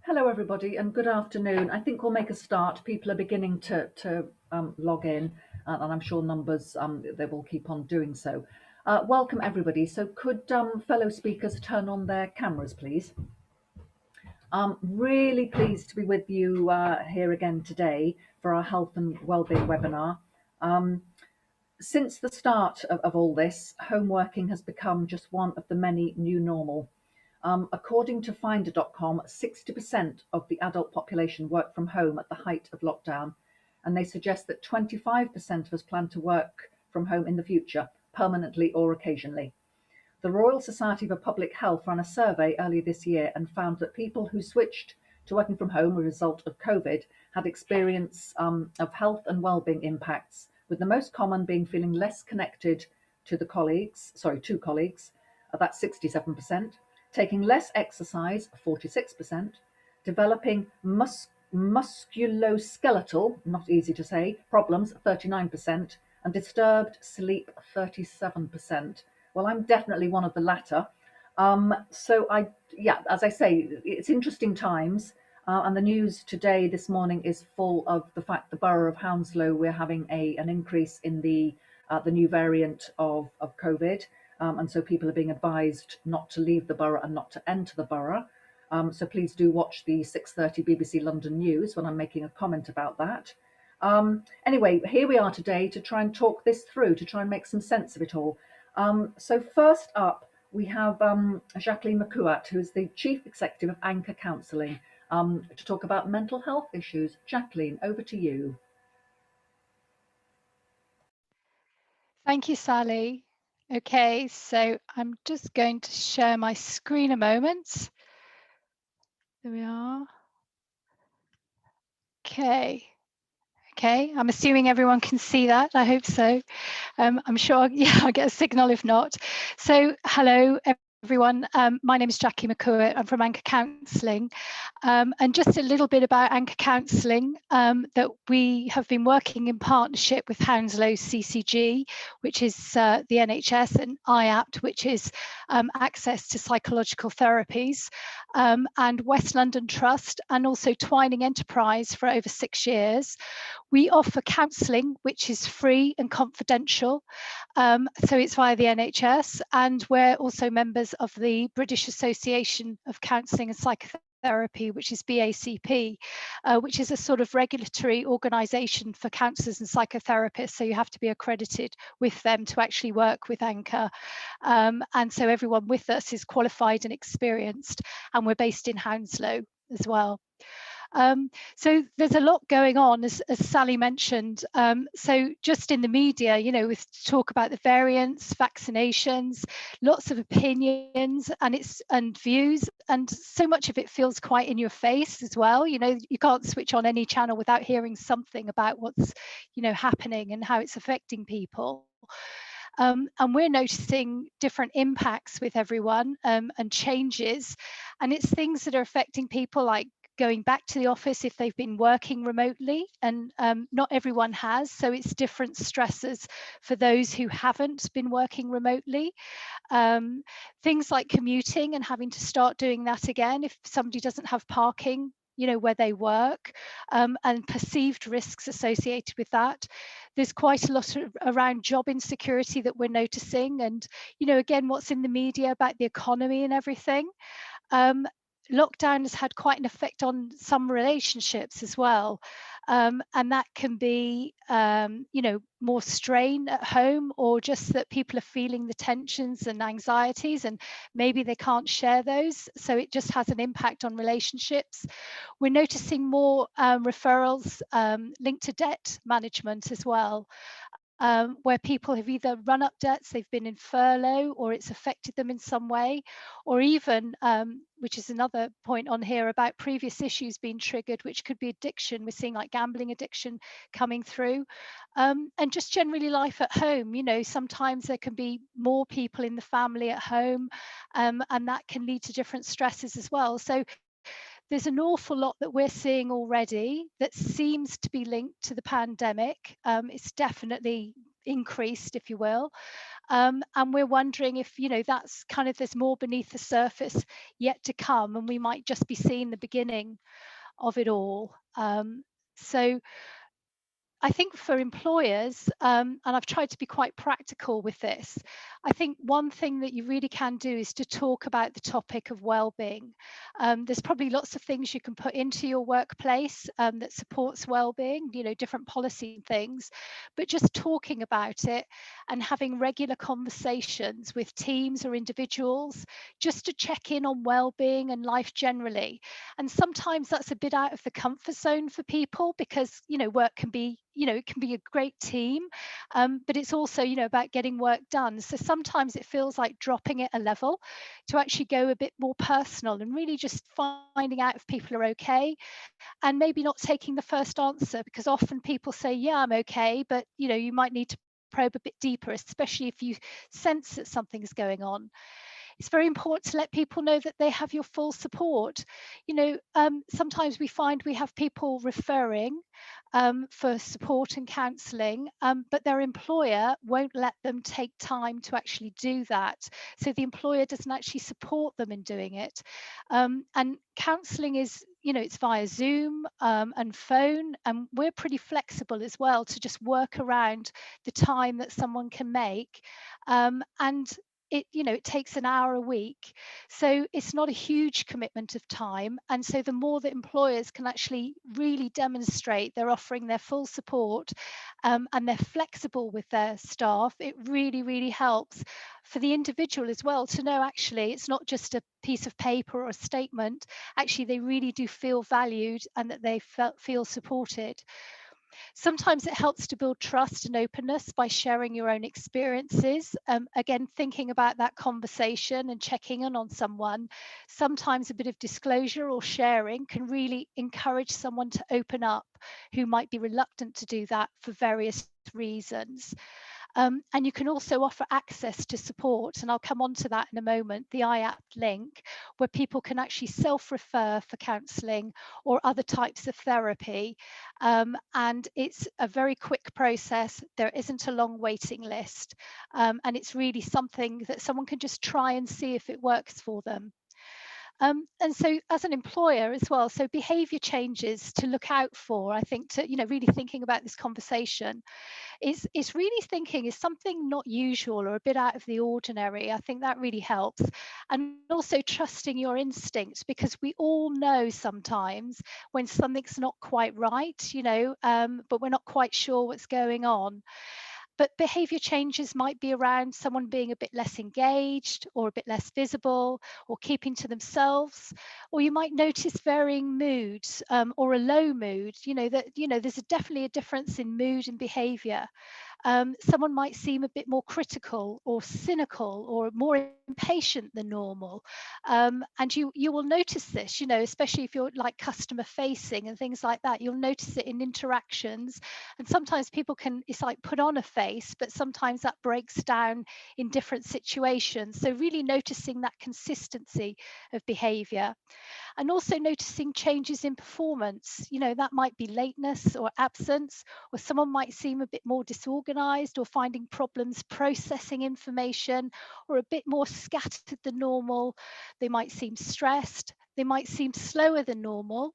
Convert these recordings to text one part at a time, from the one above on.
Hello, everybody, and good afternoon. I think we'll make a start. People are beginning to log in, and I'm sure numbers they will keep on doing so. Welcome, everybody. So, could fellow speakers turn on their cameras, please? Really pleased to be with you here again today for our health and wellbeing webinar. Since the start of all this, home working has become just one of the many new normal. According to Finder.com, 60% of the adult population worked from home at the height of lockdown, and they suggest that 25% of us plan to work from home in the future, permanently or occasionally. The Royal Society for Public Health ran a survey earlier this year and found that people who switched to working from home as a result of COVID had experience of health and wellbeing impacts, with the most common being feeling less connected to colleagues, that's 67%, taking less exercise, 46%, developing musculoskeletal, not easy to say, problems, 39%, and disturbed sleep, 37%. Well, I'm definitely one of the latter. As I say, it's interesting times. And the news today, this morning, is full of the fact the borough of Hounslow, we're having an increase in the new variant of COVID. And so people are being advised not to leave the borough and not to enter the borough. So please do watch the 6:30 BBC London News when I'm making a comment about that. Anyway, here we are today to try and talk this through, to try and make some sense of it all. So first up, we have Jacqueline McCouat, who is the Chief Executive of Anchor Counselling, to talk about mental health issues. Jacqueline, over to you. Thank you, Sally. Okay, so I'm just going to share my screen a moment. There we are. Okay, I'm assuming everyone can see that. I hope so. I'm sure, I'll get a signal if not. So, hello, everyone. My name is Jackie McCouat. I'm from Anchor Counselling. And just a little bit about Anchor Counselling, that we have been working in partnership with Hounslow CCG, which is the NHS, and IAPT, which is access to psychological therapies, and West London Trust, and also Twining Enterprise for over 6 years. We offer counselling, which is free and confidential, so it's via the NHS, and we're also members of the British Association of Counselling and Psychotherapy, which is BACP, which is a sort of regulatory organisation for counsellors and psychotherapists, so you have to be accredited with them to actually work with Anchor, and so everyone with us is qualified and experienced, and we're based in Hounslow as well. So there's a lot going on, as Sally mentioned. So just in the media, with talk about the variants, vaccinations, lots of opinions and views, and so much of it feels quite in your face as well. You can't switch on any channel without hearing something about what's, happening and how it's affecting people. And we're noticing different impacts with everyone, and changes, and it's things that are affecting people, like going back to the office if they've been working remotely, and not everyone has, so it's different stresses for those who haven't been working remotely. Things like commuting and having to start doing that again if somebody doesn't have parking where they work, and perceived risks associated with that. There's quite a lot around job insecurity that we're noticing, and again, what's in the media about the economy and everything. Lockdown has had quite an effect on some relationships as well, and that can be more strain at home, or just that people are feeling the tensions and anxieties, and maybe they can't share those, so it just has an impact on relationships. We're noticing more referrals linked to debt management as well, where people have either run up debts, they've been in furlough, or it's affected them in some way, or even, which is another point on here, about previous issues being triggered, which could be addiction. We're seeing like gambling addiction coming through, and just generally life at home. Sometimes there can be more people in the family at home, and that can lead to different stresses as well. So there's an awful lot that we're seeing already that seems to be linked to the pandemic. It's definitely increased, if you will. And we're wondering if, that's kind of, there's more beneath the surface yet to come, and we might just be seeing the beginning of it all. So I think for employers, and I've tried to be quite practical with this, I think one thing that you really can do is to talk about the topic of well-being. There's probably lots of things you can put into your workplace that supports well-being, different policy and things, but just talking about it and having regular conversations with teams or individuals just to check in on well-being and life generally. And sometimes that's a bit out of the comfort zone for people because work can be, it can be a great team, but it's also about getting work done. So sometimes it feels like dropping it a level to actually go a bit more personal and really just finding out if people are okay, and maybe not taking the first answer, because often people say, yeah, I'm okay, but you might need to probe a bit deeper, especially if you sense that something's going on. It's very important to let people know that they have your full support. Sometimes we find we have people referring for support and counselling, but their employer won't let them take time to actually do that. So the employer doesn't actually support them in doing it. And counselling is, it's via Zoom and phone, and we're pretty flexible as well to just work around the time that someone can make. And it takes an hour a week, so it's not a huge commitment of time. And so the more that employers can actually really demonstrate they're offering their full support, and they're flexible with their staff, it really, really helps for the individual as well to know actually it's not just a piece of paper or a statement. Actually, they really do feel valued and that they feel supported. Sometimes it helps to build trust and openness by sharing your own experiences. Again, thinking about that conversation and checking in on someone. Sometimes a bit of disclosure or sharing can really encourage someone to open up who might be reluctant to do that for various reasons. And you can also offer access to support, and I'll come on to that in a moment, the IAP link, where people can actually self-refer for counselling or other types of therapy. And it's a very quick process. There isn't a long waiting list. And it's really something that someone can just try and see if it works for them. And so as an employer as well, so behaviour changes to look out for, I think, to, really thinking about this conversation is really thinking, is something not usual or a bit out of the ordinary? I think that really helps. And also trusting your instincts, because we all know sometimes when something's not quite right, but we're not quite sure what's going on. But behavior changes might be around someone being a bit less engaged or a bit less visible or keeping to themselves. Or you might notice varying moods, or a low mood, there's definitely a difference in mood and behavior. Someone might seem a bit more critical or cynical or more impatient than normal. And you will notice this, especially if you're like customer facing and things like that. You'll notice it in interactions. And sometimes people it's like put on a face, but sometimes that breaks down in different situations. So really noticing that consistency of behavior. And also noticing changes in performance. That might be lateness or absence, or someone might seem a bit more disorganized or finding problems processing information, or a bit more scattered than normal. They might seem stressed. They might seem slower than normal.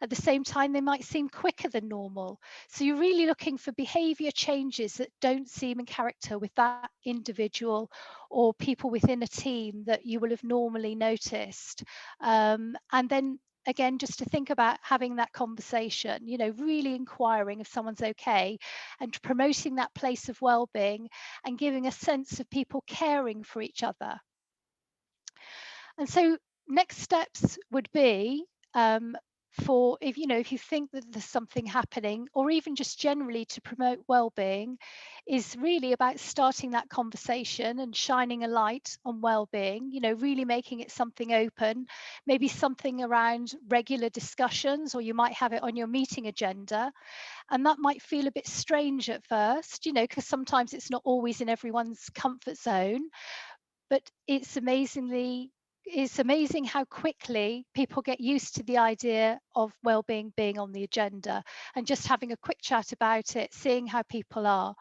At the same time, they might seem quicker than normal. So you're really looking for behavior changes that don't seem in character with that individual or people within a team that you will have normally noticed. And then again, just to think about having that conversation, really inquiring if someone's okay and promoting that place of well-being and giving a sense of people caring for each other. And so next steps would be, for if you think that there's something happening, or even just generally to promote well-being, is really about starting that conversation and shining a light on well-being, really making it something open, maybe something around regular discussions, or you might have it on your meeting agenda. And that might feel a bit strange at first, because sometimes it's not always in everyone's comfort zone. But it's amazing how quickly people get used to the idea of well-being being on the agenda, and just having a quick chat about it, seeing how people are.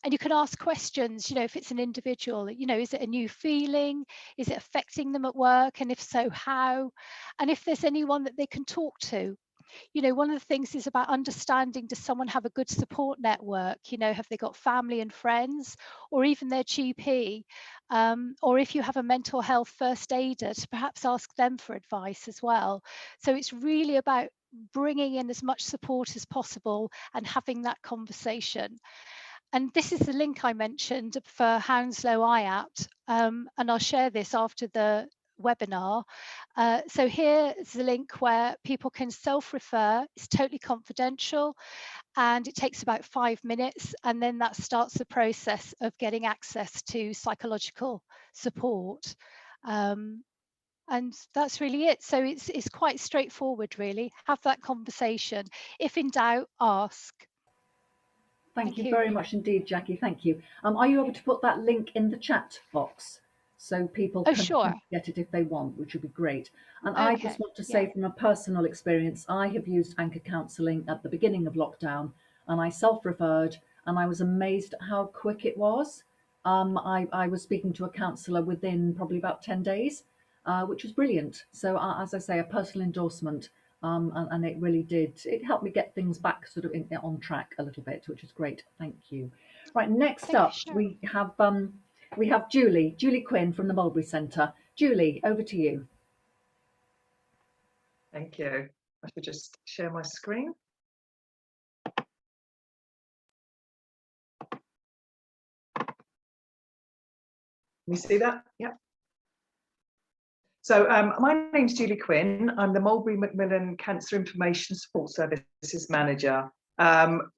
And you can ask questions, you know, if it's an individual, you know, is it a new feeling? Is it affecting them at work? And if so, how? And if there's anyone that they can talk to. You know, one of the things is about understanding, does someone have a good support network? You know, have they got family and friends, or even their GP? Or if you have a mental health first aider, to perhaps ask them for advice as well. So it's really about bringing in as much support as possible and having that conversation. And this is the link I mentioned for Hounslow IAPT, and I'll share this after the webinar. So here is the link where people can self-refer. It's totally confidential, and it takes about 5 minutes, and then that starts the process of getting access to psychological support. And that's really it. So it's quite straightforward, really. Have that conversation. If in doubt, ask. Thank Thank you you. very much indeed, Jackie. Thank you. Are you able to put that link in the chat box so people Oh, can sure. get it if they want, which would be great. And I just Okay. want to Yeah. say from a personal experience, I have used Anchor Counselling at the beginning of lockdown, and I self-referred, and I was amazed at how quick it was. I was speaking to a counsellor within probably about 10 days, which was brilliant. So as I say, a personal endorsement. And it really did. It helped me get things back sort of on track a little bit, which is great. Thank you. Right, next Thank you. up Sure. we have Julie Quinn from the Mulberry Centre. Julie, over to you. Thank you. I should just share my screen. Can you see that? Yeah. So my name's Julie Quinn. I'm the Mulberry Macmillan Cancer Information Support Services Manager.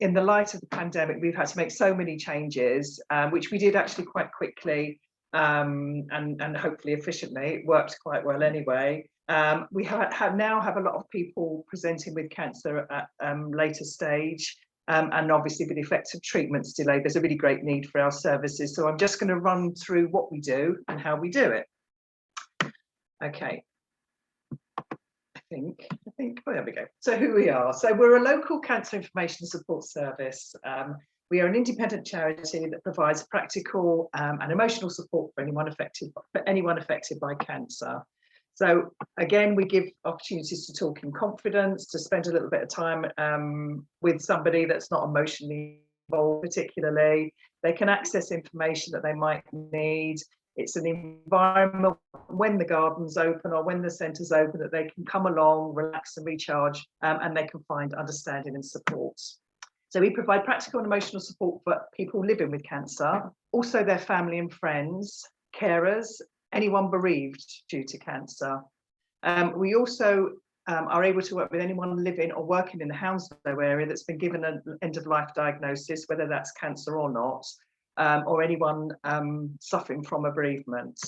In the light of the pandemic, we've had to make so many changes, which we did actually quite quickly and hopefully efficiently. It worked quite well anyway. We now have a lot of people presenting with cancer at later stage. And obviously with effective treatments delayed, there's a really great need for our services. So I'm just going to run through what we do and how we do it. Okay. I think, oh, there we go. So who we are. So we're a local cancer information support service. We are an independent charity that provides practical and emotional support for anyone affected by cancer. So again, we give opportunities to talk in confidence, to spend a little bit of time with somebody that's not emotionally involved particularly. They can access information that they might need. It's an environment when the garden's open or when the centre's open that they can come along, relax and recharge, and they can find understanding and support. So we provide practical and emotional support for people living with cancer, also their family and friends, carers, anyone bereaved due to cancer. We also are able to work with anyone living or working in the Hounslow area that's been given an end-of-life diagnosis, whether that's cancer or not, or anyone suffering from a bereavement.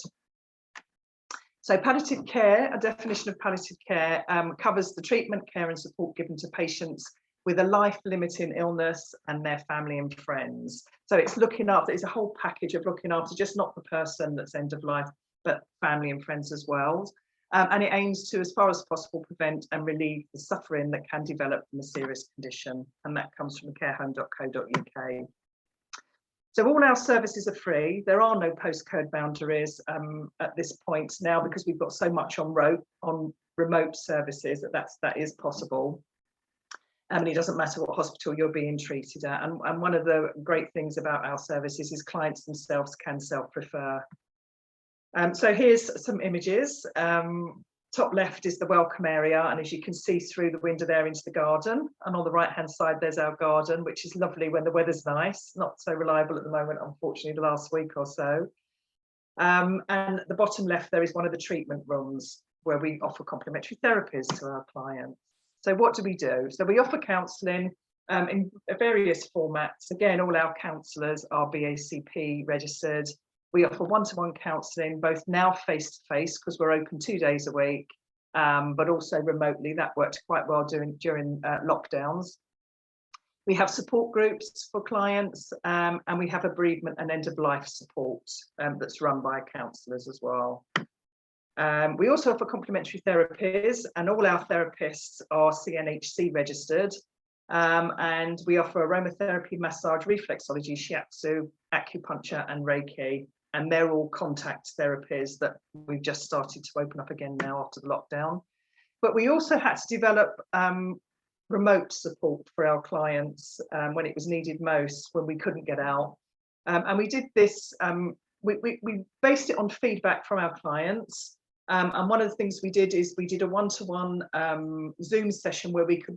So palliative care, a definition of palliative care, covers the treatment, care and support given to patients with a life-limiting illness and their family and friends. So it's looking after, it's a whole package of looking after just not the person that's end of life, but family and friends as well. And it aims to, as far as possible, prevent and relieve the suffering that can develop from a serious condition. And that comes from carehome.co.uk. So all our services are free. There are no postcode boundaries at this point now, because we've got so much on remote services that is possible. And it doesn't matter what hospital you're being treated at. And one of the great things about our services is clients themselves can self-refer. So here's some images. Top left is the welcome area, and as you can see through the window there into the garden, and on the right hand side there's our garden, which is lovely when the weather's nice. Not so reliable at the moment, unfortunately, the last week or so. And at the bottom left there is one of the treatment rooms where we offer complementary therapies to our clients. So what do? So we offer counselling in various formats. Again, all our counsellors are BACP registered. We offer one-to-one counselling, both now face-to-face, because we're open 2 days a week, but also remotely. That worked quite well during lockdowns. We have support groups for clients, and we have a bereavement and end-of-life support that's run by counsellors as well. We also offer complementary therapies, and all our therapists are CNHC registered. And we offer aromatherapy, massage, reflexology, shiatsu, acupuncture and Reiki. And they're all contact therapies that we've just started to open up again now after the lockdown. But we also had to develop remote support for our clients when it was needed most, when we couldn't get out. And we did this, we based it on feedback from our clients. And one of the things we did is we did a one-to-one Zoom session where we could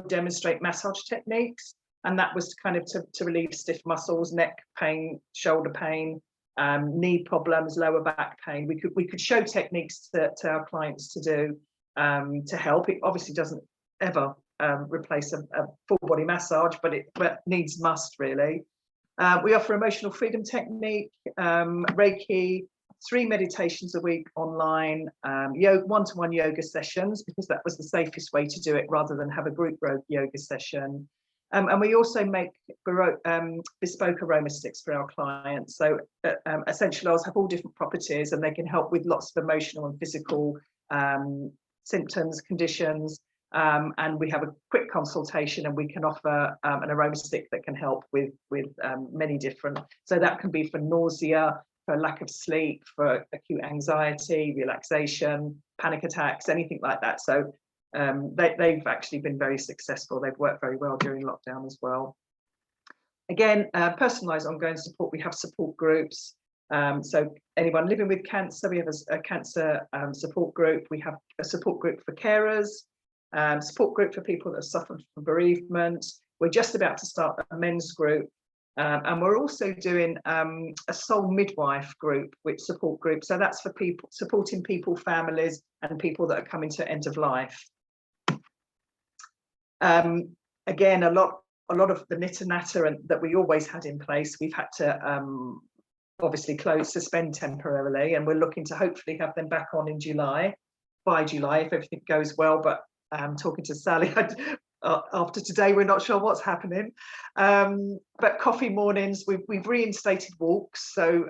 demonstrate massage techniques. And that was kind of to relieve stiff muscles, neck pain, shoulder pain, knee problems, lower back pain. We could show techniques to our clients to do to help. It obviously doesn't ever replace a full body massage, but it needs must really. We offer emotional freedom technique, Reiki, 3 meditations a week online, one-to-one yoga sessions, because that was the safest way to do it rather than have a group yoga session. And we also make bespoke aroma sticks for our clients. So essential oils have all different properties and they can help with lots of emotional and physical symptoms, conditions. And we have a quick consultation and we can offer an aroma stick that can help with many different. So that can be for nausea, for lack of sleep, for acute anxiety, relaxation, panic attacks, anything like that. So they've actually been very successful. They've worked very well during lockdown as well. Again, personalised ongoing support. We have support groups. So anyone living with cancer, we have a cancer support group. We have a support group for carers, support group for people that have suffered from bereavement. We're just about to start a men's group. And we're also doing a soul midwife group, which support group. So that's for people supporting people, families, and people that are coming to end of life. Again, a lot of the knitter natter that we always had in place, we've had to obviously suspend temporarily, and we're looking to hopefully have them back on in by July, if everything goes well. But talking to Sally, after today, we're not sure what's happening. But coffee mornings, we've reinstated walks. So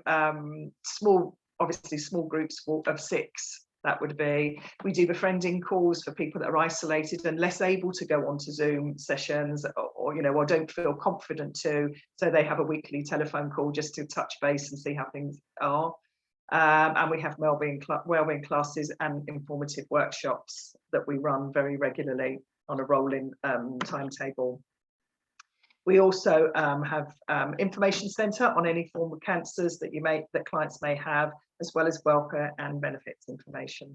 obviously small groups of 6. That would be, we do befriending calls for people that are isolated and less able to go onto Zoom sessions or don't feel confident to. So they have a weekly telephone call just to touch base and see how things are. And we have wellbeing classes and informative workshops that we run very regularly on a rolling timetable. We also have information centre on any form of cancers that clients may have, as well as welfare and benefits information.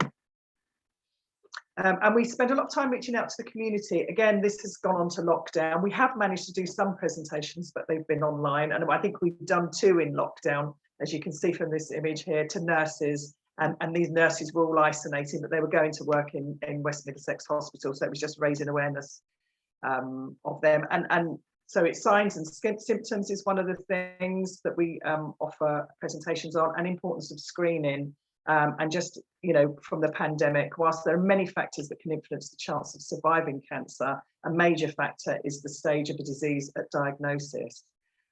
And we spend a lot of time reaching out to the community. Again, this has gone on to lockdown. We have managed to do some presentations, but they've been online. And I think we've done 2 in lockdown, as you can see from this image here, to nurses. And these nurses were all isolated, but they were going to work in West Middlesex Hospital. So it was just raising awareness of them. And so it's signs and symptoms is one of the things that we offer presentations on, and importance of screening. And just, from the pandemic, whilst there are many factors that can influence the chance of surviving cancer, a major factor is the stage of the disease at diagnosis.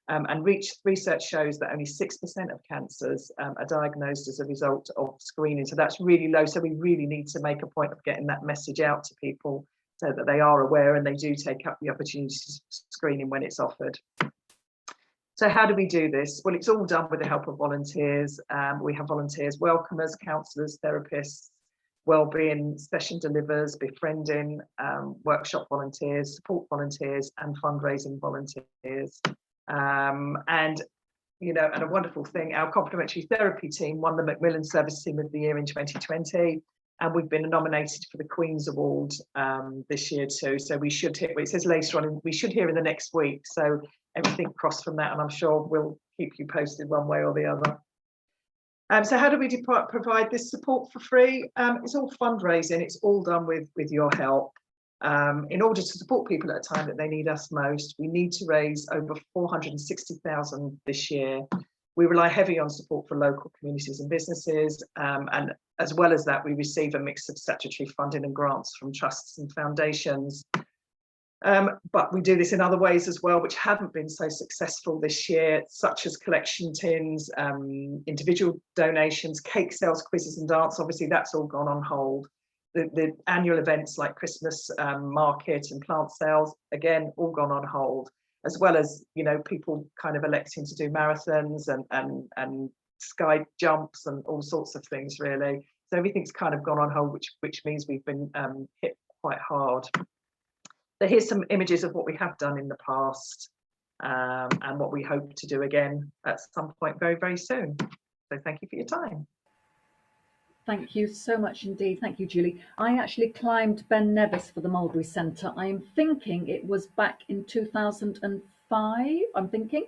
And research shows that only 6% of cancers are diagnosed as a result of screening. So that's really low. So we really need to make a point of getting that message out to people so that they are aware and they do take up the opportunity to screening when it's offered. So how do we do this? Well, it's all done with the help of volunteers. We have volunteers, welcomers, counsellors, therapists, wellbeing session delivers, befriending, workshop volunteers, support volunteers, and fundraising volunteers. And a wonderful thing, our complementary therapy team won the Macmillan Service Team of the Year in 2020. And we've been nominated for the Queen's Award this year too. So we should hear, it says later on, we should hear in the next week. So everything crossed from that, and I'm sure we'll keep you posted one way or the other. So how do we provide this support for free? It's all fundraising. It's all done with your help. In order to support people at a time that they need us most, we need to raise over 460,000 this year. We rely heavily on support for local communities and businesses, and as well as that, we receive a mix of statutory funding and grants from trusts and foundations. But we do this in other ways as well, which haven't been so successful this year, such as collection tins, individual donations, cake sales, quizzes and dance. Obviously, that's all gone on hold. the annual events like Christmas market and plant sales, again, all gone on hold, as well as, you know, people kind of electing to do marathons and sky jumps and all sorts of things, really. So everything's kind of gone on hold, which means we've been hit quite hard. So here's some images of what we have done in the past, and what we hope to do again at some point very, very soon. So thank you for your time. Thank you so much indeed. Thank you, Julie. I actually climbed Ben Nevis for the Mulberry Centre. I am thinking it was back in 2005, I'm thinking.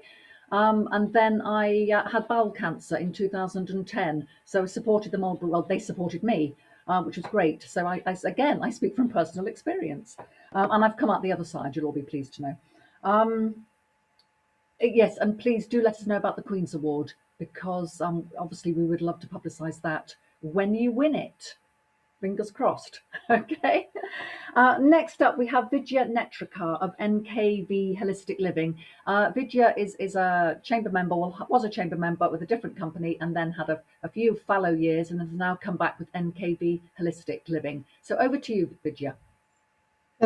And then I had bowel cancer in 2010. So I supported the Mulberry, well, they supported me, which was great. So I speak from personal experience. And I've come out the other side, you'll all be pleased to know. Yes, and please do let us know about the Queen's Award, because obviously we would love to publicise that when you win it. Fingers crossed. Okay. Next up, we have Vidya Netrakar of NKV Holistic Living. Vidya is a chamber member, well, was a chamber member with a different company, and then had a few fallow years, and has now come back with NKV Holistic Living. So over to you, Vidya.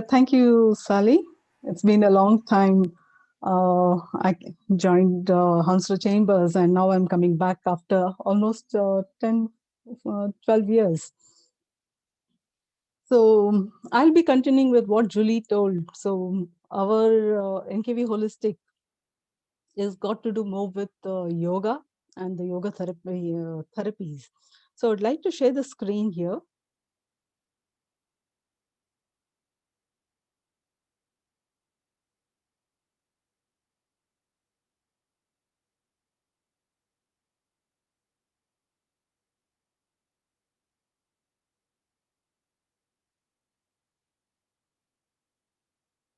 Thank you, Sally. It's been a long time. I joined Hounslow Chambers, and now I'm coming back after almost 10, 12 years. So I'll be continuing with what Julie told. So our NKV Holistic is got to do more with yoga and the yoga therapies. So I'd like to share the screen here.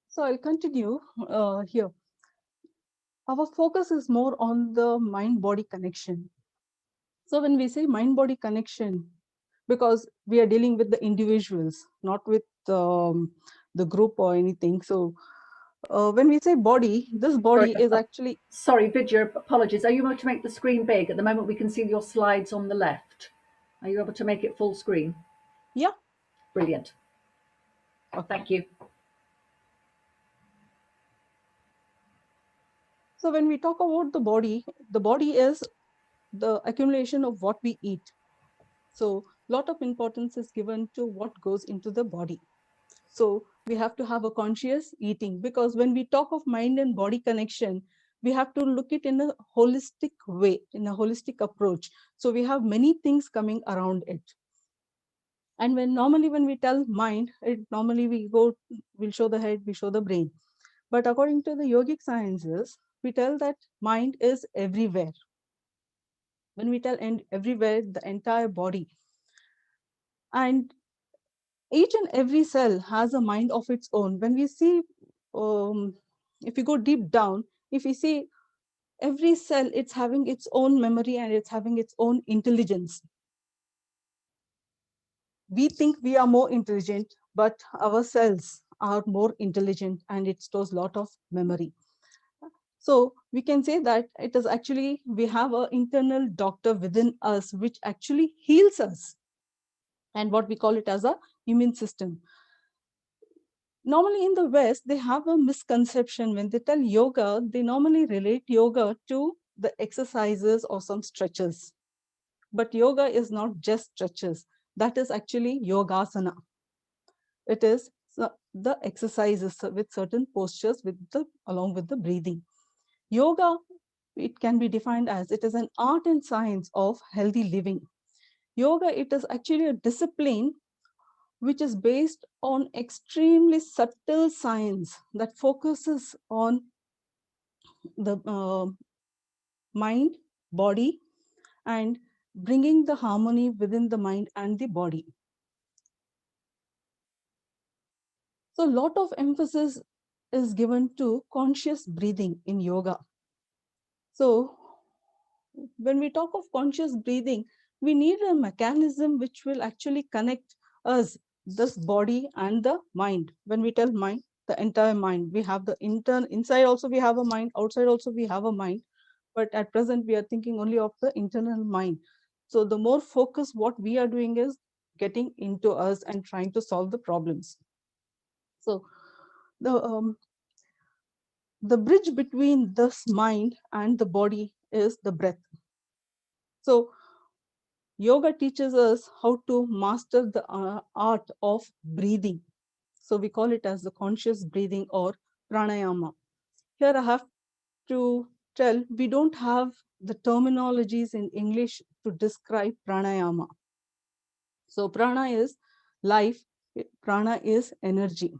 So I'll continue here. Our focus is more on the mind-body connection. So when we say mind-body connection, because we are dealing with the individuals, not with the group or anything. So when we say body, this body is actually... Sorry, Vidya, apologies. Are you able to make the screen big? At the moment, we can see your slides on the left. Are you able to make it full screen? Yeah. Brilliant. Okay. Thank you. So when we talk about the body is the accumulation of what we eat. So a lot of importance is given to what goes into the body. So we have to have a conscious eating, because when we talk of mind and body connection, we have to look it in a holistic way, in a holistic approach. So we have many things coming around it. And normally when we tell mind, normally we'll show the head, we show the brain. But according to the yogic sciences, we tell that mind is everywhere. When we tell everywhere, the entire body. And each and every cell has a mind of its own. When we see, if you go deep down, if we see every cell, it's having its own memory and it's having its own intelligence. We think we are more intelligent, but our cells are more intelligent and it stores a lot of memory. So we can say that it is actually, we have an internal doctor within us, which actually heals us. And what we call it as a immune system. Normally in the West, they have a misconception. When they tell yoga, they normally relate yoga to the exercises or some stretches. But yoga is not just stretches. That is actually yogasana. It is the exercises with certain postures along with the breathing. Yoga, it can be defined as it is an art and science of healthy living. Yoga, it is actually a discipline which is based on extremely subtle science that focuses on the mind, body, and bringing the harmony within the mind and the body. So a lot of emphasis is given to conscious breathing in yoga. So when we talk of conscious breathing, we need a mechanism which will actually connect us, this body and the mind. When we tell mind, the entire mind, we have the inside also we have a mind, outside also we have a mind, but at present we are thinking only of the internal mind. So the more focus what we are doing is getting into us and trying to solve the problems. So the bridge between this mind and the body is the breath. So yoga teaches us how to master the art of breathing. So we call it as the conscious breathing or pranayama. Here I have to tell, we don't have the terminologies in English to describe pranayama. So prana is life, prana is energy.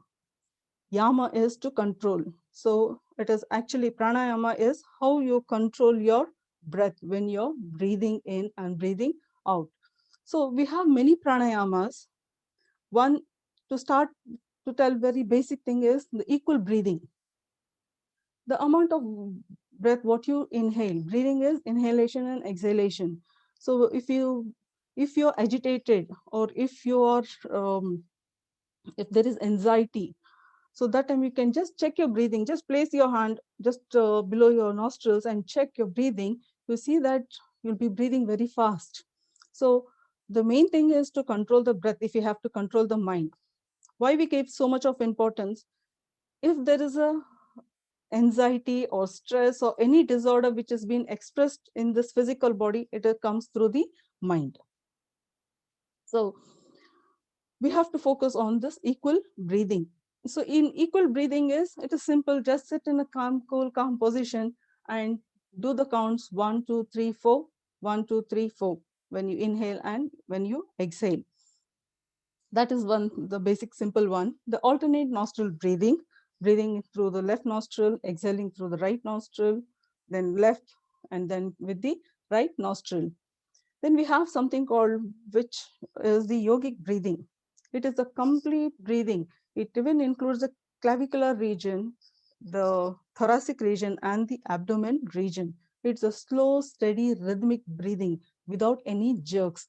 Yama is to control. So it is actually, pranayama is how you control your breath when you're breathing in and breathing out. So we have many pranayamas. One, to start to tell very basic thing, is the equal breathing. The amount of breath what you inhale, breathing is inhalation and exhalation. So if you're agitated, or if you are if there is anxiety, so that time you can just check your breathing. Just place your hand just below your nostrils and check your breathing. You see that you'll be breathing very fast. So the main thing is to control the breath if you have to control the mind. Why we give so much of importance? If there is a anxiety or stress or any disorder which has been expressed in this physical body, it comes through the mind. So we have to focus on this equal breathing. So in equal breathing it is simple. Just sit in a calm, cool, calm position and do the counts 1, 2, 3, 4, 1, 2, 3, 4 when you inhale and when you exhale. That is the basic simple one. The alternate nostril breathing, breathing through the left nostril, exhaling through the right nostril, then left, and then with the right nostril. Then we have something called, which is the yogic breathing. It is a complete breathing. It even includes the clavicular region, the thoracic region, and the abdomen region. It's a slow, steady, rhythmic breathing without any jerks.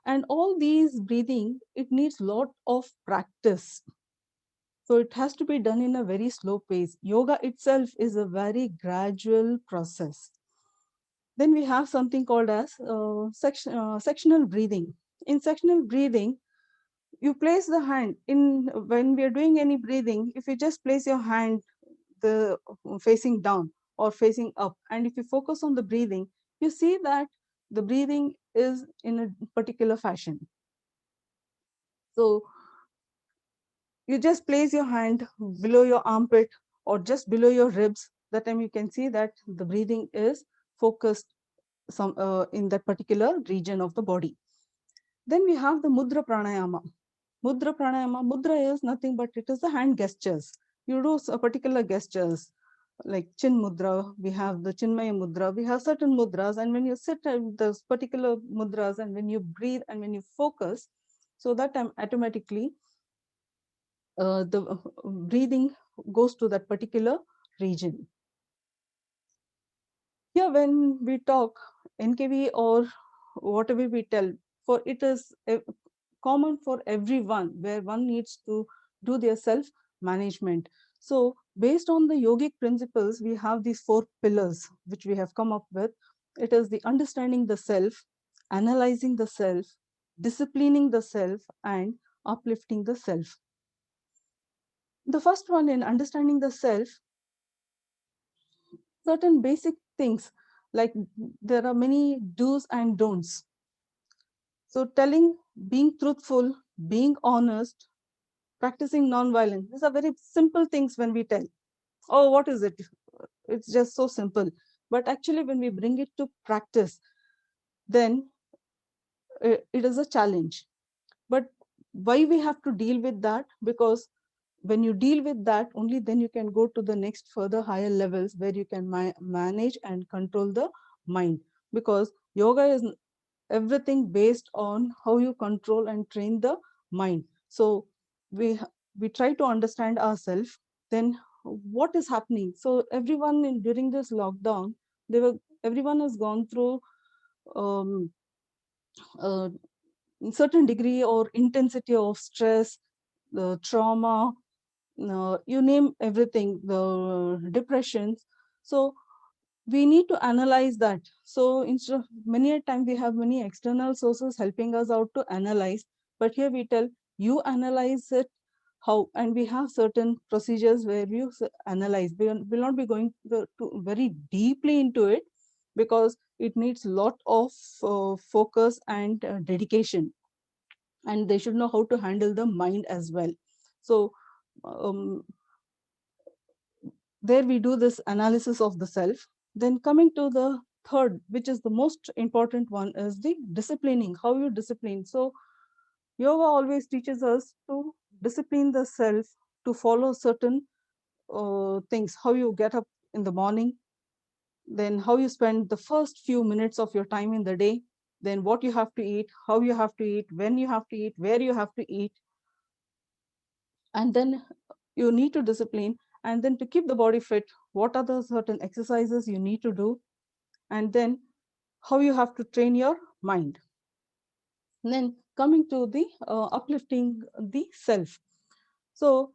And all these breathing, it needs a lot of practice. So it has to be done in a very slow pace. Yoga itself is a very gradual process. Then we have something called as sectional breathing. In sectional breathing, you place the hand in, when we are doing any breathing, if you just place your hand the facing down or facing up, and if you focus on the breathing, you see that the breathing is in a particular fashion. So you just place your hand below your armpit or just below your ribs. That time you can see that the breathing is focused in that particular region of the body. Then we have the mudra pranayama. Mudra pranayama, mudra is nothing but it is the hand gestures. You do a particular gestures like chin mudra, we have the chinmaya mudra, we have certain mudras, and when you sit in those particular mudras and when you breathe and when you focus, so that time automatically the breathing goes to that particular region. Here when we talk NKV or whatever we tell, for it is common for everyone, where one needs to do their self-management. So based on the yogic principles, we have these 4 pillars which we have come up with. It is the understanding the self, analyzing the self, disciplining the self, and uplifting the self. The first one, in understanding the self, certain basic things, like there are many do's and don'ts. So telling, being truthful, being honest, practicing non-violence, these are very simple things. When we tell, oh, what is it? It's just so simple. But actually when we bring it to practice, then it is a challenge. But why we have to deal with that? Because when you deal with that, only then you can go to the next further higher levels where you can manage and control the mind. Because yoga is everything based on how you control and train the mind. So we try to understand ourselves, then what is happening. So everyone during this lockdown, everyone has gone through a certain degree or intensity of stress, the trauma, you name everything, the depressions. So we need to analyze that. So instead of, many a time we have many external sources helping us out to analyze, but here we tell you analyze it how, and we have certain procedures where you analyze. We will not be going to very deeply into it because it needs a lot of focus and dedication, and they should know how to handle the mind as well. So there we do this analysis of the self. Then coming to the third, which is the most important one, is the disciplining, how you discipline. So yoga always teaches us to discipline the self, to follow certain things, how you get up in the morning, then how you spend the first few minutes of your time in the day, then what you have to eat, how you have to eat, when you have to eat, where you have to eat, and then you need to discipline. And then to keep the body fit, what are the certain exercises you need to do, and then how you have to train your mind. And then coming to the uplifting the self. So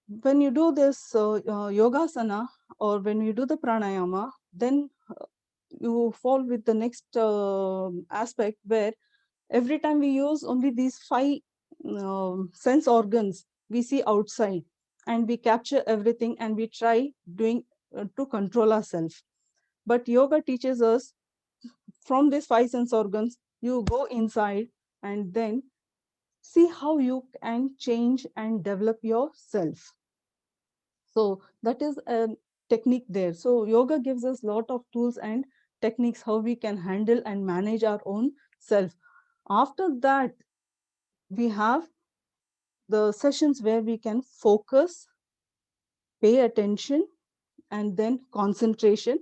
when you do this yogasana, or when you do the pranayama, then you fall with the next aspect, where every time we use only these 5 sense organs we see outside, and we capture everything and we try doing to control ourselves. But yoga teaches us, from these 5 sense organs, you go inside and then see how you can change and develop yourself. So that is a technique there. So yoga gives us a lot of tools and techniques how we can handle and manage our own self. After that, we have the sessions where we can focus, pay attention, and then concentration.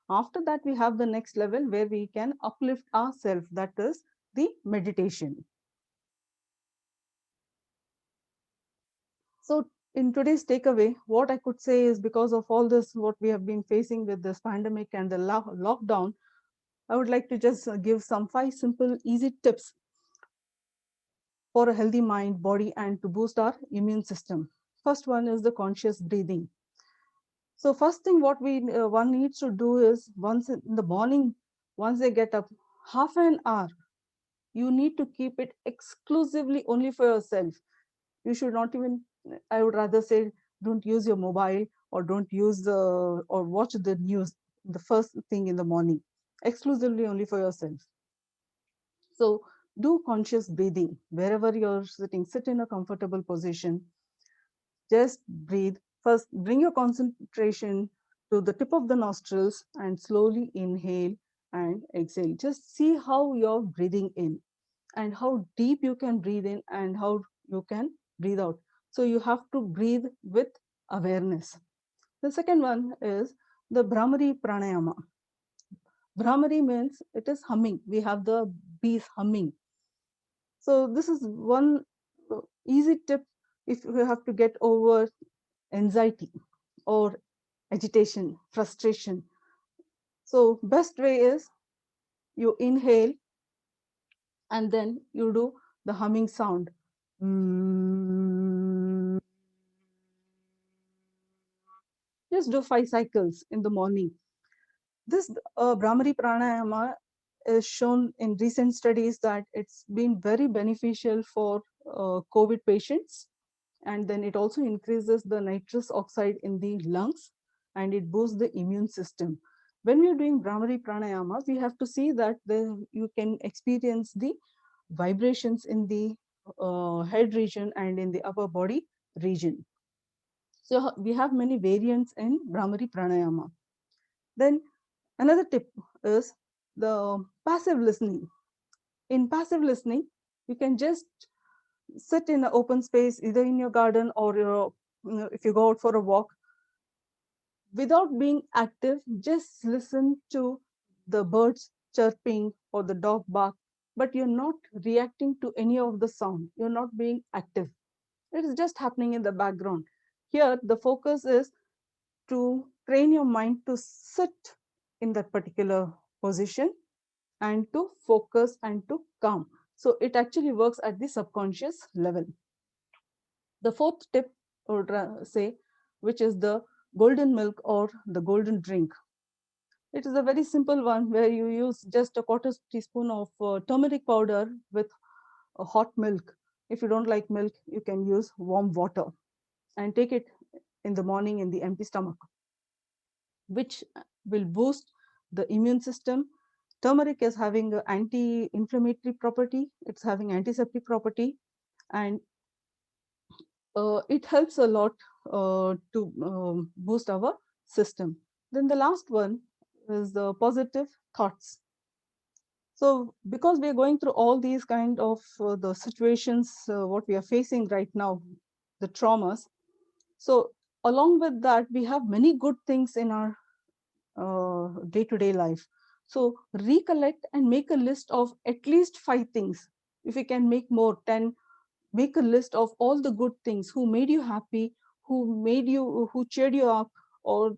After that, we have the next level where we can uplift ourselves, that is the meditation. So in today's takeaway, what I could say is, because of all this, what we have been facing with this pandemic and the lockdown, I would like to just give some 5 simple, easy tips for a healthy mind, body, and to boost our immune system. First one is the conscious breathing. So first thing what one needs to do is, once in the morning, once they get up, half an hour, you need to keep it exclusively only for yourself. You should not even, I would rather say, don't use your mobile, or don't use the, or watch the news the first thing in the morning. Exclusively only for yourself. So do conscious breathing. Wherever you're sitting, sit in a comfortable position. Just breathe. First, bring your concentration to the tip of the nostrils and slowly inhale and exhale. Just see how you're breathing in and how deep you can breathe in and how you can breathe out. So you have to breathe with awareness. The second one is the Brahmari Pranayama. Brahmari means it is humming. We have the bees humming. So this is one easy tip if you have to get over anxiety or agitation, frustration. So best way is you inhale and then you do the humming sound. Just do 5 cycles in the morning. This Brahmari Pranayama is shown in recent studies that it's been very beneficial for COVID patients, and then it also increases the nitrous oxide in the lungs and it boosts the immune system. When we are doing Brahmari Pranayama, we have to see that you can experience the vibrations in the head region and in the upper body region. So we have many variants in Brahmari Pranayama. Then another tip is the passive listening. In passive listening, you can just sit in an open space, either in your garden or if you go out for a walk. Without being active, just listen to the birds chirping or the dog bark, but you're not reacting to any of the sound. You're not being active. It is just happening in the background. Here, the focus is to train your mind to sit in that particular position and to focus and to calm. So it actually works at the subconscious level. The fourth tip, or say, which is the golden milk or the golden drink. It is a very simple one where you use just a quarter teaspoon of turmeric powder with a hot milk. If you don't like milk, you can use warm water and take it in the morning in the empty stomach, which will boost the immune system. Turmeric is having an anti-inflammatory property, it's having antiseptic property, and it helps a lot to boost our system. Then the last one is the positive thoughts. So because we are going through all these kind of the situations, what we are facing right now, the traumas. So along with that, we have many good things in our day-to-day life. So recollect and make a list of at least 5 things. If you can make more, 10, make a list of all the good things who made you happy, who cheered you up, or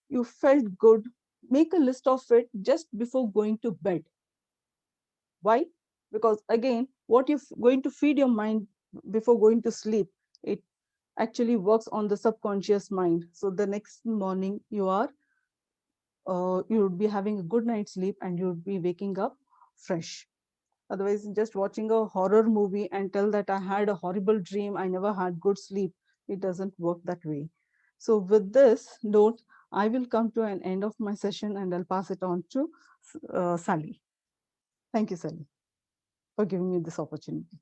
you felt good. Make a list of it just before going to bed. Why? Because again, what you're going to feed your mind before going to sleep, it actually works on the subconscious mind. So the next morning you would be having a good night's sleep and you would be waking up fresh. Otherwise, just watching a horror movie and tell that I had a horrible dream, I never had good sleep, it doesn't work that way. So with this note, I will come to an end of my session and I'll pass it on to Sally. Thank you, Sally, for giving me this opportunity.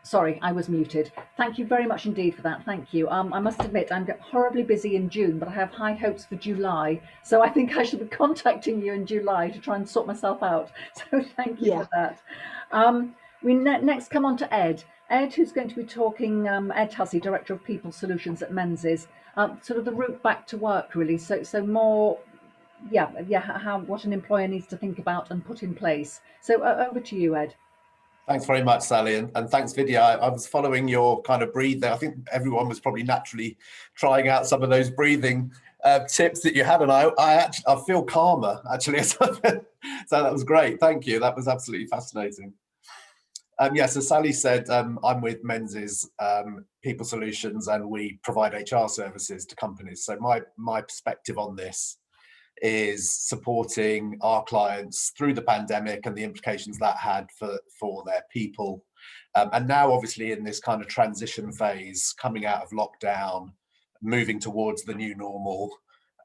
Sorry, I was muted. Thank you very much indeed for that. Thank you. I must admit, I'm horribly busy in June, but I have high hopes for July. So I think I should be contacting you in July to try and sort myself out. So thank you for that. We next come on to Ed. Ed, who's going to be talking, Ed Hussey, Director of People Solutions at Menzies, sort of the route back to work, really. So more, what an employer needs to think about and put in place. So over to you, Ed. Thanks very much, Sally, and thanks, Vidya. I was following your kind of breathing. I think everyone was probably naturally trying out some of those breathing tips that you had, and I feel calmer actually. So that was great. Thank you. That was absolutely fascinating. So Sally said I'm with Menzies People Solutions, and we provide HR services to companies. So my perspective on this is supporting our clients through the pandemic and the implications that had for their people. And now obviously in this kind of transition phase, coming out of lockdown, moving towards the new normal,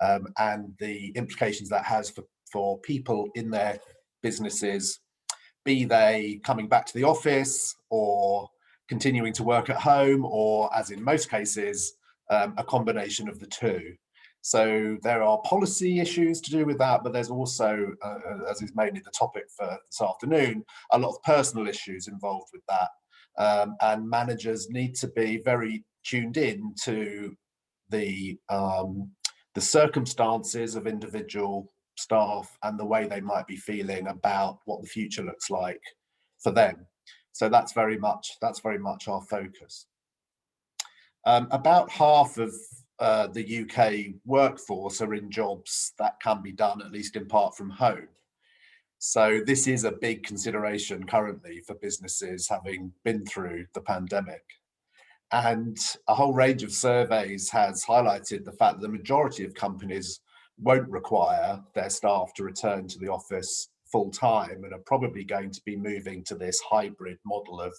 and the implications that has for people in their businesses, be they coming back to the office or continuing to work at home, or as in most cases, a combination of the two. So there are policy issues to do with that, but there's also, as is mainly the topic for this afternoon, a lot of personal issues involved with that. And managers need to be very tuned in to the circumstances of individual staff and the way they might be feeling about what the future looks like for them. So that's very much our focus. About half of the UK workforce are in jobs that can be done, at least in part, from home. So this is a big consideration currently for businesses having been through the pandemic. And a whole range of surveys has highlighted the fact that the majority of companies won't require their staff to return to the office full time and are probably going to be moving to this hybrid model of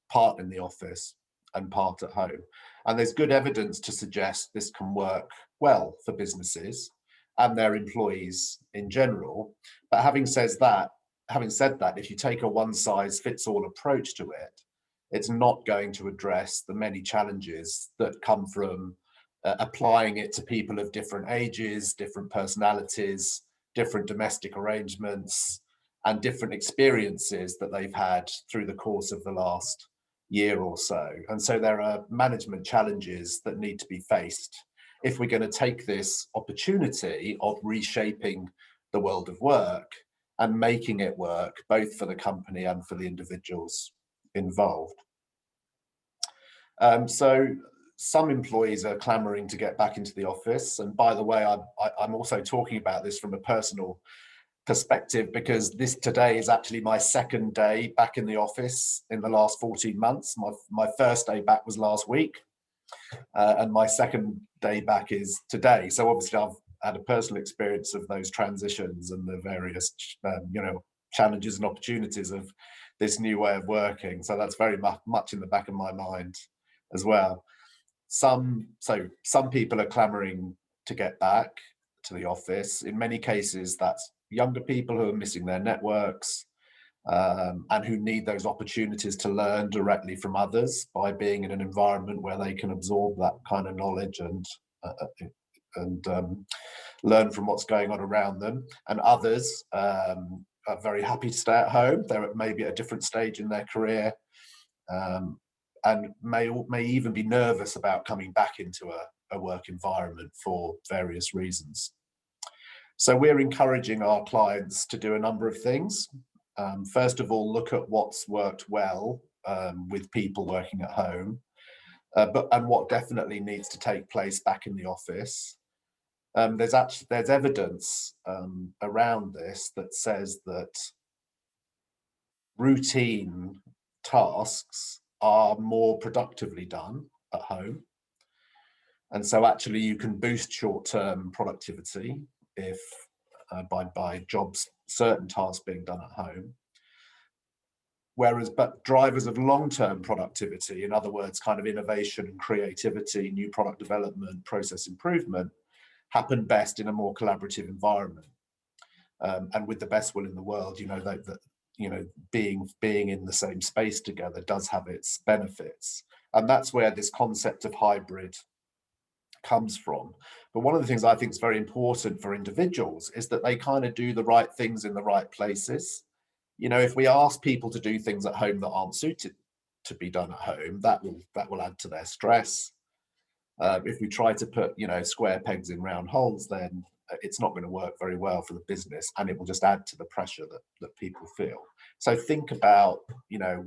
part in the office and part at home. And there's good evidence to suggest this can work well for businesses and their employees in general. But having said that, if you take a one-size-fits-all approach to it, it's not going to address the many challenges that come from applying it to people of different ages, different personalities, different domestic arrangements, and different experiences that they've had through the course of the last year or so. And so there are management challenges that need to be faced if we're going to take this opportunity of reshaping the world of work and making it work both for the company and for the individuals involved. So some employees are clamoring to get back into the office. And by the way, I'm also talking about this from a personal perspective, because today is actually my second day back in the office in the last 14 months. My first day back was last week. And my second day back is today. So obviously I've had a personal experience of those transitions and the various, challenges and opportunities of this new way of working. So that's very much in the back of my mind as well. Some people are clamoring to get back to the office. In many cases, that's younger people who are missing their networks, and who need those opportunities to learn directly from others by being in an environment where they can absorb that kind of knowledge and learn from what's going on around them. And others are very happy to stay at home. They're maybe at a different stage in their career, and may even be nervous about coming back into a work environment for various reasons. So we're encouraging our clients to do a number of things. First of all, look at what's worked well with people working at home, and what definitely needs to take place back in the office. There's evidence around this that says that routine tasks are more productively done at home, and so actually you can boost short-term productivity if by certain tasks being done at home. But drivers of long-term productivity, in other words, kind of innovation and creativity, new product development, process improvement, happen best in a more collaborative environment. And with the best will in the world, being in the same space together does have its benefits. And that's where this concept of hybrid comes from. But one of the things I think is very important for individuals is that they kind of do the right things in the right places. If we ask people to do things at home that aren't suited to be done at home, that will add to their stress. If we try to put square pegs in round holes, then it's not going to work very well for the business, and it will just add to the pressure that people feel. So think about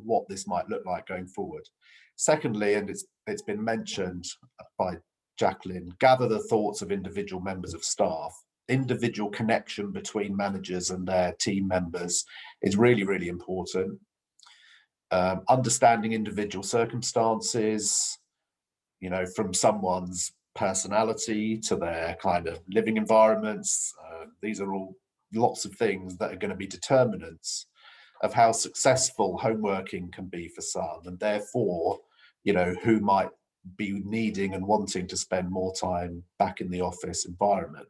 what this might look like going forward. Secondly, and it's been mentioned by Jacqueline, gather the thoughts of individual members of staff. Individual connection between managers and their team members is really, really important. Understanding individual circumstances, from someone's personality to their kind of living environments. These are all lots of things that are going to be determinants of how successful home working can be for some, and therefore, who might be needing and wanting to spend more time back in the office environment.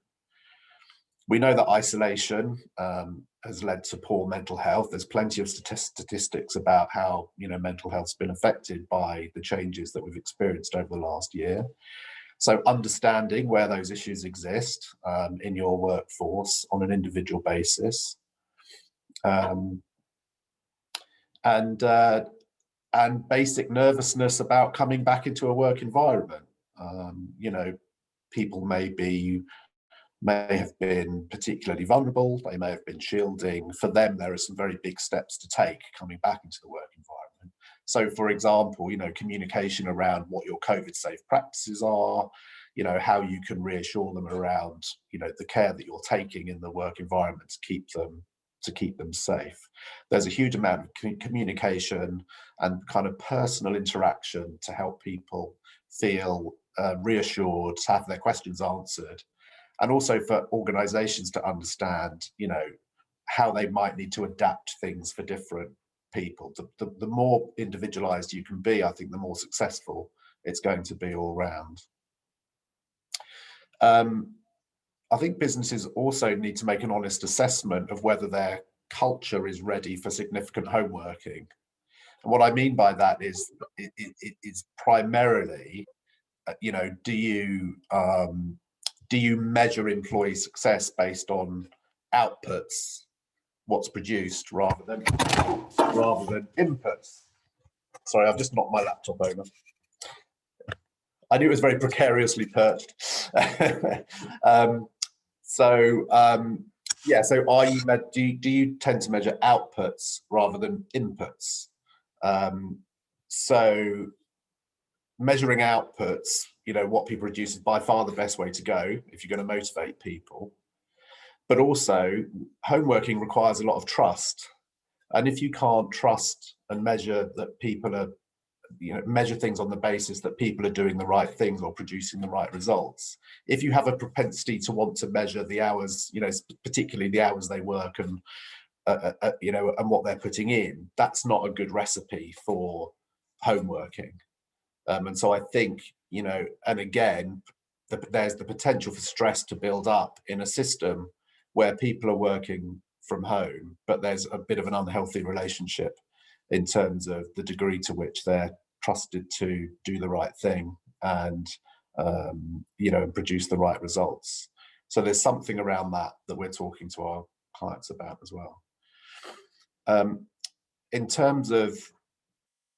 We know that isolation has led to poor mental health. There's plenty of statistics about how mental health's been affected by the changes that we've experienced over the last year. So understanding where those issues exist in your workforce on an individual basis, and basic nervousness about coming back into a work environment. People may have been particularly vulnerable, they may have been shielding. For them, there are some very big steps to take coming back into the work environment. So for example, communication around what your COVID safe practices are, how you can reassure them around, the care that you're taking in the work environment to keep them safe. There's a huge amount of communication and kind of personal interaction to help people feel reassured, to have their questions answered. And also for organizations to understand, how they might need to adapt things for different people. The more individualized you can be, I think the more successful it's going to be all round. I think businesses also need to make an honest assessment of whether their culture is ready for significant home working. And what I mean by that is, it's primarily, do you measure employee success based on outputs, what's produced, rather than inputs? Sorry, I've just knocked my laptop over. I knew it was very precariously perched. So do you tend to measure outputs rather than inputs? So measuring outputs, what people produce is by far the best way to go if you're going to motivate people. But also, home working requires a lot of trust. And if you can't trust and measure that people are measure things on the basis that people are doing the right things or producing the right results. If you have a propensity to want to measure the hours, particularly the hours they work and and what they're putting in, that's not a good recipe for home working. And so I think, and again, there's the potential for stress to build up in a system where people are working from home, but there's a bit of an unhealthy relationship in terms of the degree to which they're trusted to do the right thing and and produce the right results. So there's something around that we're talking to our clients about as well. In terms of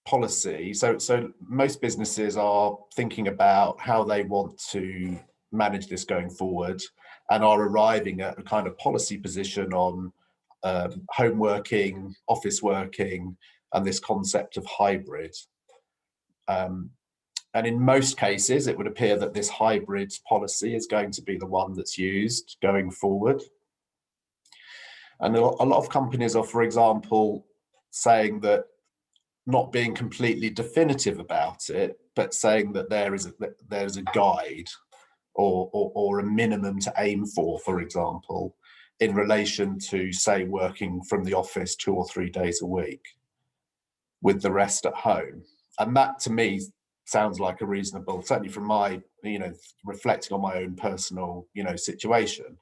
policy, so most businesses are thinking about how they want to manage this going forward and are arriving at a kind of policy position on home working, office working, and this concept of hybrid. And in most cases, it would appear that this hybrid policy is going to be the one that's used going forward. And a lot of companies are, for example, saying that, not being completely definitive about it, but saying that there's a guide or a minimum to aim for example, in relation to, say, working from the office 2 or 3 days a week with the rest at home. And that to me sounds like a reasonable, certainly from my, reflecting on my own personal, situation,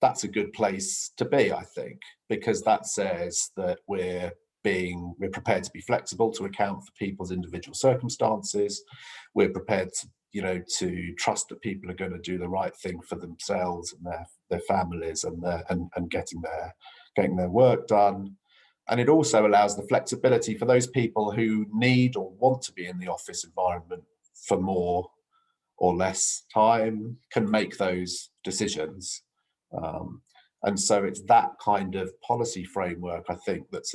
that's a good place to be, I think, because that says that we're prepared to be flexible to account for people's individual circumstances. We're prepared to, to trust that people are going to do the right thing for themselves and their families and getting their work done. And it also allows the flexibility for those people who need or want to be in the office environment for more or less time, can make those decisions. And so it's that kind of policy framework, I think, that's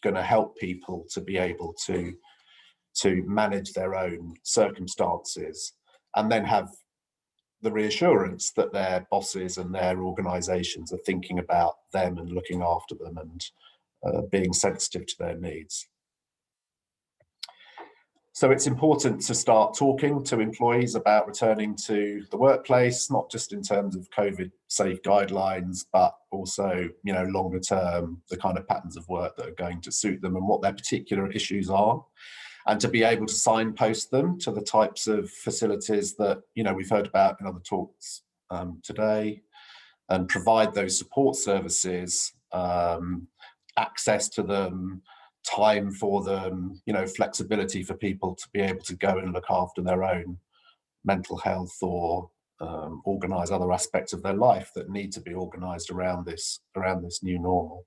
going to help people to be able to manage their own circumstances and then have the reassurance that their bosses and their organizations are thinking about them and looking after them and being sensitive to their needs. So it's important to start talking to employees about returning to the workplace, not just in terms of COVID safe guidelines, but also, longer term, the kind of patterns of work that are going to suit them and what their particular issues are, and to be able to signpost them to the types of facilities that, we've heard about in other talks today, and provide those support services, access to them, time for them, flexibility for people to be able to go and look after their own mental health or organise other aspects of their life that need to be organised around this new normal.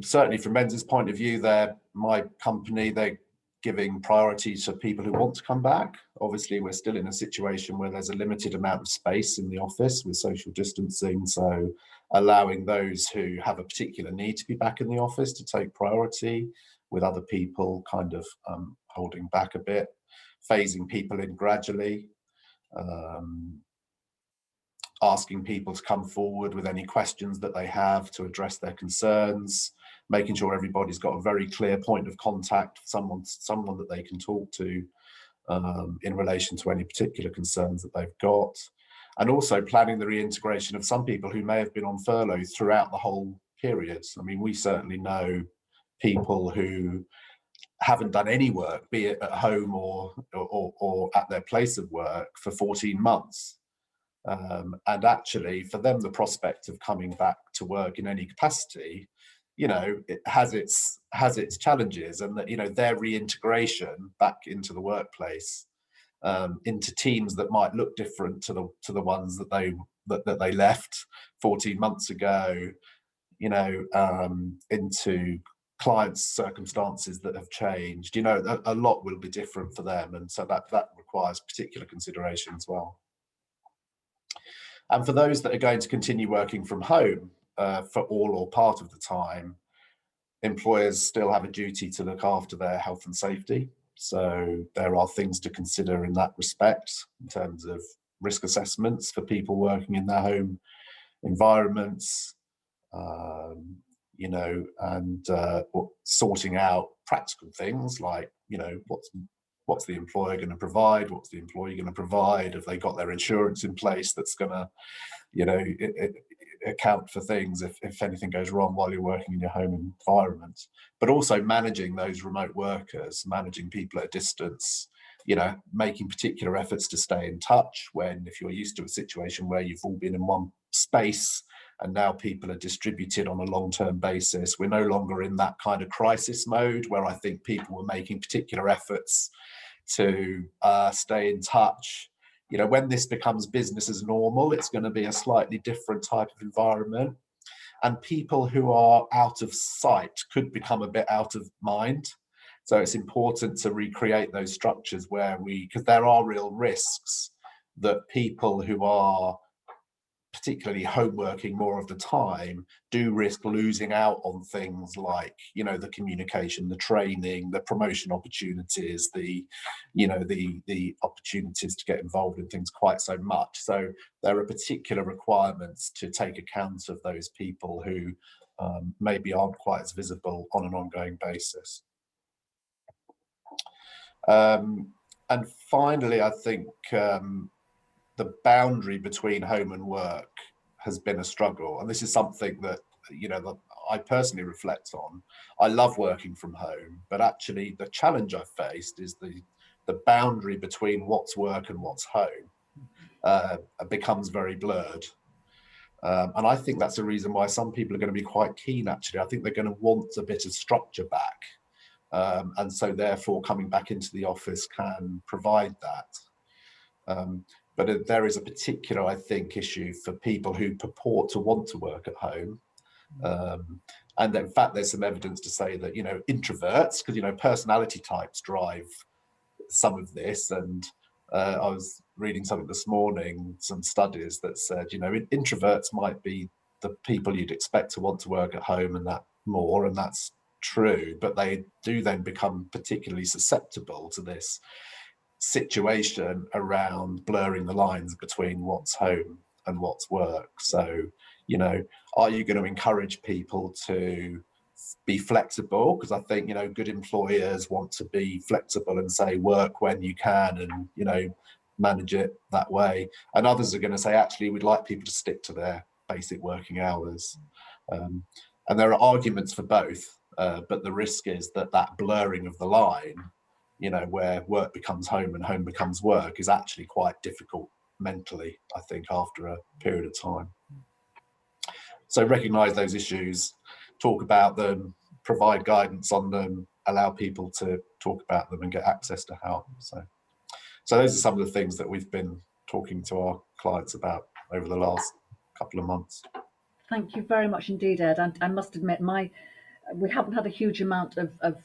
Certainly from Menzies' point of view, my company, they're giving priority to people who want to come back. Obviously, we're still in a situation where there's a limited amount of space in the office with social distancing, so allowing those who have a particular need to be back in the office to take priority, with other people kind of holding back a bit, phasing people in gradually, asking people to come forward with any questions that they have to address their concerns, making sure everybody's got a very clear point of contact, someone that they can talk to in relation to any particular concerns that they've got. And also planning the reintegration of some people who may have been on furlough throughout the whole period. I mean, we certainly know people who haven't done any work, be it at home or at their place of work, for 14 months. And actually, for them, the prospect of coming back to work in any capacity, it has its challenges, and that their reintegration back into the workplace, into teams that might look different to the ones that they left 14 months ago, into clients' circumstances that have changed. A lot will be different for them, and so that requires particular consideration as well. And for those that are going to continue working from home for all or part of the time, employers still have a duty to look after their health and safety. So there are things to consider in that respect, in terms of risk assessments for people working in their home environments, you know, and sorting out practical things like, you know, what's the employer going to provide? What's the employee going to provide? Have they got their insurance in place that's going to, you know, account for things if anything goes wrong while you're working in your home environment? But also managing those remote workers, managing people at a distance, you know, making particular efforts to stay in touch when, if you're used to a situation where you've all been in one space and now people are distributed on a long-term basis, we're no longer in that kind of crisis mode where I think people were making particular efforts to stay in touch. You know, when this becomes business as normal, it's going to be a slightly different type of environment. And people who are out of sight could become a bit out of mind. So it's important to recreate those structures where because there are real risks that people who are particularly home working more of the time do risk losing out on things like, you know, the communication, the training, the promotion opportunities, the, you know, the opportunities to get involved in things quite so much. So there are particular requirements to take account of those people who maybe aren't quite as visible on an ongoing basis. And finally, I think the boundary between home and work has been a struggle. And this is something that, you know, that I personally reflect on. I love working from home, but actually the challenge I've faced is the boundary between what's work and what's home becomes very blurred. And I think that's a reason why some people are going to be quite keen, actually. I think they're going to want a bit of structure back. And so therefore coming back into the office can provide that. But there is a particular, I think, issue for people who purport to want to work at home. And in fact, there's some evidence to say that, you know, introverts, because, you know, personality types drive some of this. And I was reading something this morning, some studies that said, you know, introverts might be the people you'd expect to want to work at home and that more, and that's true, but they do then become particularly susceptible to this situation around blurring the lines between what's home and what's work. So, you know, are you going to encourage people to be flexible? Because I think, you know, good employers want to be flexible and say work when you can and, you know, manage it that way. And others are going to say, actually, we'd like people to stick to their basic working hours. And there are arguments for both, but the risk is that that blurring of the line, you know, where work becomes home and home becomes work, is actually quite difficult mentally, I think, after a period of time. So recognise those issues, talk about them, provide guidance on them, allow people to talk about them and get access to help. So those are some of the things that we've been talking to our clients about over the last couple of months. Thank you very much indeed, Ed. And I must admit, we haven't had a huge amount of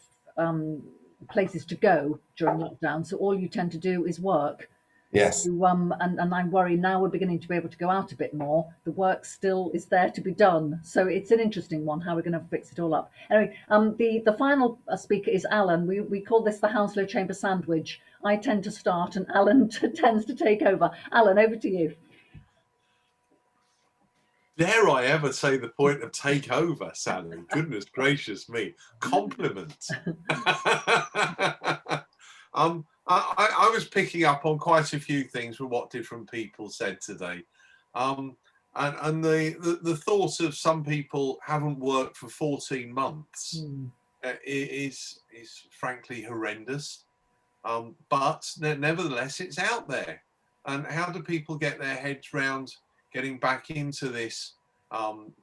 places to go during lockdown, so all you tend to do is work. Yes. So, and I worry now we're beginning to be able to go out a bit more. The work still is there to be done, so it's an interesting one how we're going to fix it all up. Anyway, the final speaker is Alan. We call this the Hounslow Chamber sandwich. I tend to start, and Alan tends to take over. Alan, over to you. Dare I ever say the point of take over, Sally? Goodness gracious me. Compliment. I was picking up on quite a few things from what different people said today. And the thought of some people haven't worked for 14 months is frankly horrendous. But nevertheless, it's out there. And how do people get their heads round getting back into this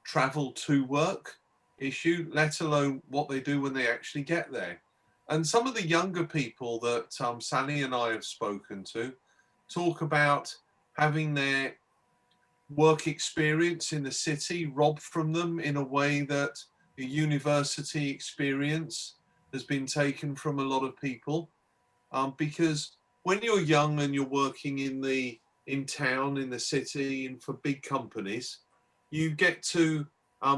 travel to work issue, let alone what they do when they actually get there? And some of the younger people that Sally and I have spoken to talk about having their work experience in the city robbed from them in a way that the university experience has been taken from a lot of people. Because when you're young and you're working in town, in the city, and for big companies, you get to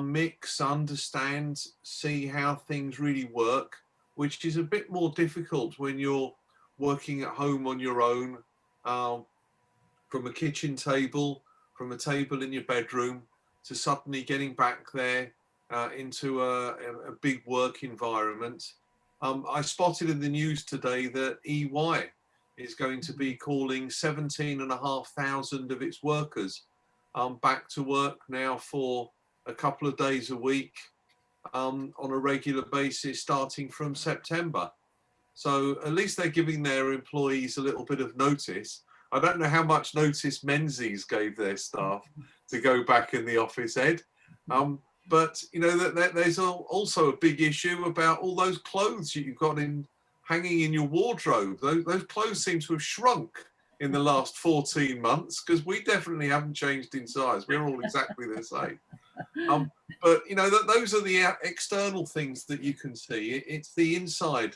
mix, understand, see how things really work, which is a bit more difficult when you're working at home on your own, from a kitchen table, from a table in your bedroom, to suddenly getting back there into a big work environment. I spotted in the news today that EY is going to be calling 17,500 of its workers back to work now for a couple of days a week on a regular basis starting from September. So at least they're giving their employees a little bit of notice. I don't know how much notice Menzies gave their staff to go back in the office, Ed. But you know that there's also a big issue about all those clothes that you've got hanging in your wardrobe. Those clothes seem to have shrunk in the last 14 months because we definitely haven't changed in size. We're all exactly the same. But you know those are the external things that you can see. It's the inside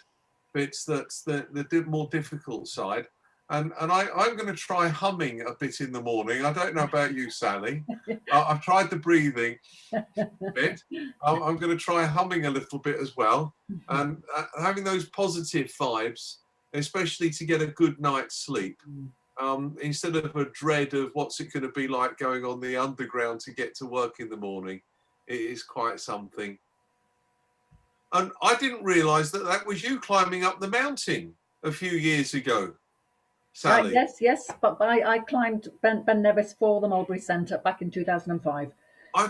bits that's the more difficult side. And I'm going to try humming a bit in the morning. I don't know about you, Sally. I've tried the breathing bit. I'm going to try humming a little bit as well. And having those positive vibes, especially to get a good night's sleep, instead of a dread of what's it going to be like going on the underground to get to work in the morning. It is quite something. And I didn't realise that was you climbing up the mountain a few years ago. Sally. Yes, but I climbed Ben Nevis for the Mulberry Centre back in 2005. I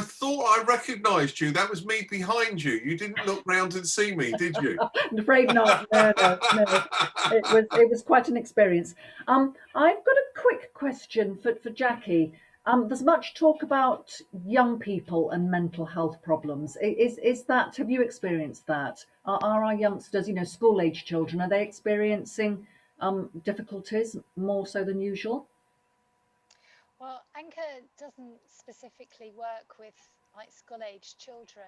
thought I recognised you. That was me behind you. You didn't look round and see me, did you? I'm afraid not. No. It was quite an experience. I've got a quick question for Jackie. There's much talk about young people and mental health problems. Is that, have you experienced that? Are our youngsters, you know, school-age children, are they experiencing difficulties more so than usual? Well, Anchor doesn't specifically work with like school-age children,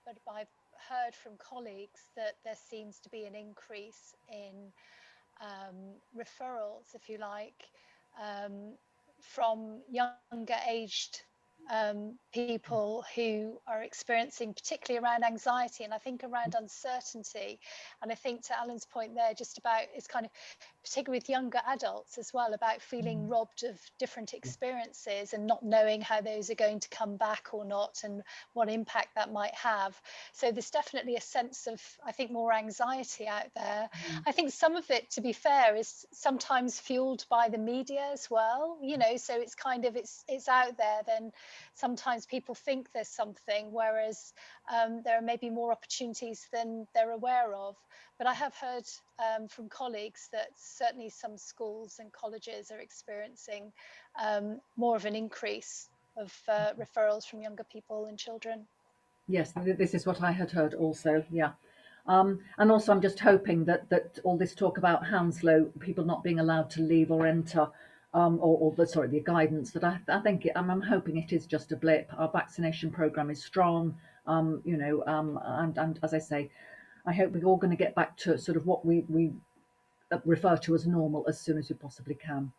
but I've heard from colleagues that there seems to be an increase in referrals, if you like, from younger aged people who are experiencing, particularly around anxiety and I think around uncertainty. And I think to Alan's point there, just about it's kind of particularly with younger adults as well, about feeling robbed of different experiences and not knowing how those are going to come back or not and what impact that might have. So there's definitely a sense of, I think, more anxiety out there. I think some of it, to be fair, is sometimes fueled by the media as well, you know, so it's kind of it's out there, then sometimes people think there's something, whereas there are maybe more opportunities than they're aware of. But I have heard from colleagues that certainly some schools and colleges are experiencing more of an increase of referrals from younger people and children. Yes, this is what I had heard also, yeah. And also I'm just hoping that all this talk about Hounslow, people not being allowed to leave or enter, the guidance, that I think I'm hoping it is just a blip. Our vaccination programme is strong, and as I say, I hope we're all going to get back to sort of what we refer to as normal as soon as we possibly can.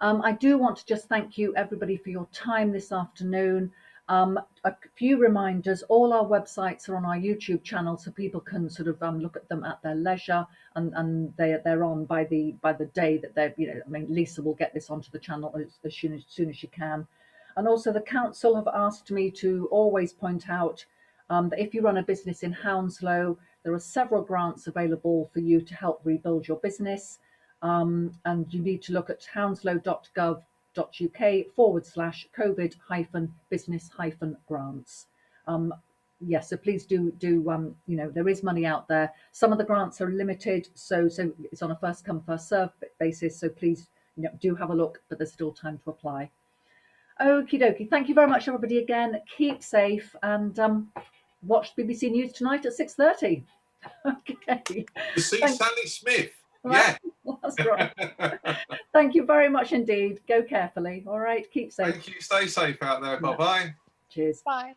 I do want to just thank you everybody for your time this afternoon. A few reminders, all our websites are on our YouTube channel, so people can sort of look at them at their leisure, and they're on by the day that they're, you know, I mean, Lisa will get this onto the channel as soon as she can. And also the council have asked me to always point out that if you run a business in Hounslow, there are several grants available for you to help rebuild your business. And you need to look at hounslow.gov.uk/COVID-business-grants. Yes, so please do you know, there is money out there. Some of the grants are limited, so it's on a first come first serve basis. So please, you know, do have a look, but there's still time to apply. Okie dokie. Thank you very much, everybody. Again, keep safe and watch BBC News tonight at 6:30. Okay. To see Sally Smith. Yeah, that's right. Thank you very much indeed. Go carefully. All right. Keep safe. Thank you. Stay safe out there. Bye-bye. Cheers. Bye.